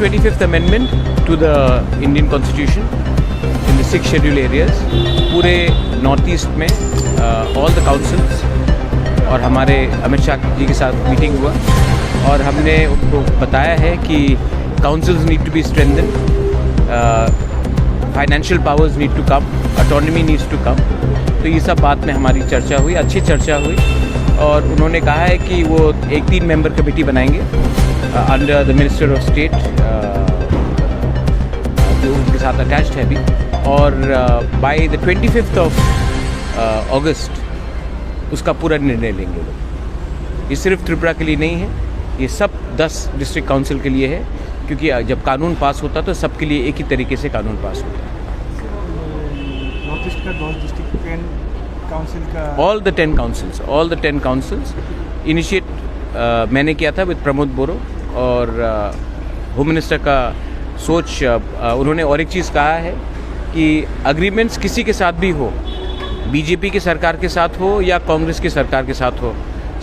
25th amendment to the Indian Constitution in the 6 scheduled areas. पूरे north east में all the councils और हमारे अमित शाह जी के साथ मीटिंग हुआ और हमने उनको बताया है कि councils need to be strengthen, financial powers need to come, autonomy needs to come. तो ये सब बात में हमारी चर्चा हुई, अच्छी चर्चा हुई और उन्होंने कहा है कि वो एक 3 मेंबर कमेटी बनाएंगे under the minister of state जो उनके साथ अटैच्ड है अभी, और बाय द 25th ऑफ अगस्त उसका पूरा निर्णय लेंगे लोग। ये सिर्फ त्रिपुरा के लिए नहीं है, ये सब 10 डिस्ट्रिक्ट काउंसिल के लिए है, क्योंकि जब कानून पास होता है तो सबके लिए एक ही तरीके से कानून पास होता है। नॉर्थ ईस्ट का 10 डिस्ट्रिक्ट 10 काउंसिल का ऑल द 10 काउंसिल्स इनिशिएट मैंने किया था विद प्रमोद बोरो और होम मिनिस्टर का सोच उन्होंने और एक चीज़ कहा है कि अग्रीमेंट्स किसी के साथ भी हो, बीजेपी की सरकार के साथ हो या कांग्रेस की सरकार के साथ हो,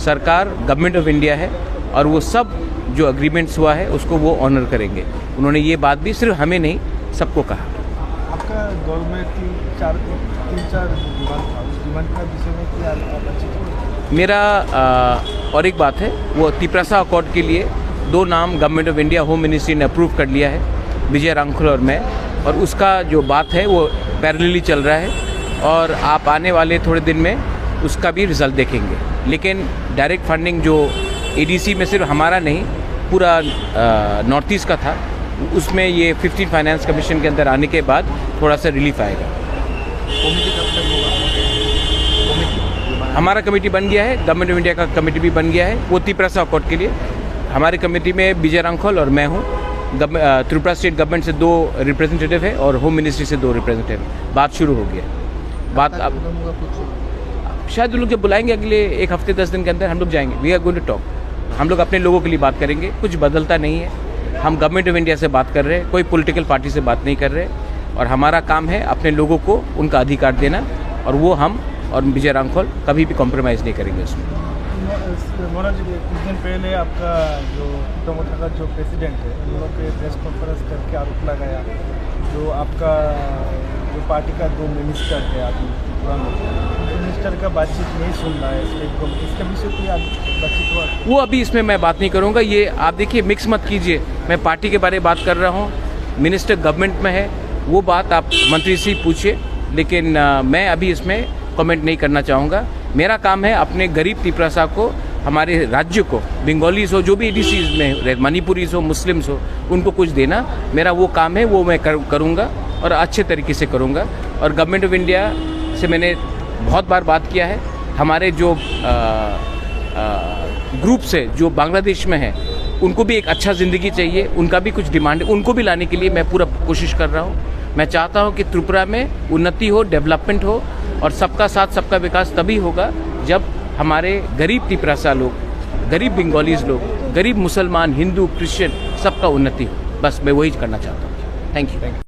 सरकार गवर्नमेंट ऑफ इंडिया है और वो सब जो अग्रीमेंट्स हुआ है उसको वो ऑनर करेंगे। उन्होंने ये बात भी सिर्फ हमें नहीं सबको कहा। आपका दौर में 3-4 डिमांड था, उस डिमांड का विषय में क्या बातचीत? मेरा और एक बात है, वो तिपरासा अकॉर्ड के लिए 2 नाम government of India home ministry ने अप्रूव कर लिया है, विजय रांखल और मैं, और उसका जो बात है वो पैरेलली चल रहा है और आप आने वाले थोड़े दिन में उसका भी रिजल्ट देखेंगे। लेकिन डायरेक्ट फंडिंग जो एडीसी में सिर्फ हमारा नहीं पूरा नॉर्थ ईस्ट का था, उसमें ये 15 फाइनेंस कमीशन के अंदर आने के बाद थोड़ा सा रिलीफ आएगा। हमारा कमेटी बन गया है, गवर्नमेंट ऑफ इंडिया का कमेटी भी बन गया है, वो तिपरासा अकॉर्ड के लिए। हमारी कमेटी में विजय रांखल और मैं हूँ, त्रिपुरा स्टेट गवर्नमेंट से 2 रिप्रेजेंटेटिव है और होम मिनिस्ट्री से 2 रिप्रेजेंटेटिव। बात शुरू हो गया, बात अब शायद लोग जब बुलाएंगे अगले 1 हफ्ते 10 दिन के अंदर हम लोग जाएंगे। We are going to talk, हम लोग अपने लोगों के लिए बात करेंगे, कुछ बदलता नहीं है। हम गवर्नमेंट ऑफ इंडिया से बात कर रहे हैं, कोई पॉलिटिकल पार्टी से बात नहीं कर रहे, और हमारा काम है अपने लोगों को उनका अधिकार देना, और वो हम और विजय रांखल कभी भी कॉम्प्रोमाइज़ नहीं करेंगे उसमें। मोना जी, कुछ दिन पहले आपका जो टोमोटा का जो प्रेसिडेंट है उन लोगों के प्रेस कॉन्फ्रेंस करके आरोप लगाया जो आपका जो पार्टी का 2 मिनिस्टर है, आप मिनिस्टर का बातचीत नहीं सुन रहा है, इसके विषय की बातचीत हुआ? वो अभी इसमें मैं बात नहीं करूँगा। ये आप देखिए, मिक्स मत कीजिए, मैं पार्टी के बारे में बात कर रहा हूँ, मिनिस्टर गवर्नमेंट में है, वो बात आप मंत्री से पूछिए, लेकिन मैं अभी इसमें कमेंट नहीं करना चाहूँगा। मेरा काम है अपने गरीब तिपरासा को, हमारे राज्य को, बंगालीज हो, जो भी एडीसीज में मणिपुरीज हो, मुस्लिम्स हो, उनको कुछ देना मेरा वो काम है, वो मैं करूँगा और अच्छे तरीके से करूँगा। और गवर्नमेंट ऑफ इंडिया से मैंने बहुत बार बात किया है, हमारे जो ग्रुप्स है जो बांग्लादेश में है उनको भी एक अच्छा ज़िंदगी चाहिए, उनका भी कुछ डिमांड है, उनको भी लाने के लिए मैं पूरा कोशिश कर रहा हूँ। मैं चाहता हूँ कि त्रिपुरा में उन्नति हो, डेवलपमेंट हो, और सबका साथ सबका विकास तभी होगा जब हमारे गरीब तिपरासा लोग, गरीब बंगालीज लोग, गरीब मुसलमान, हिंदू, क्रिश्चियन, सबका उन्नति हो। बस मैं वही करना चाहता हूँ। Thank you.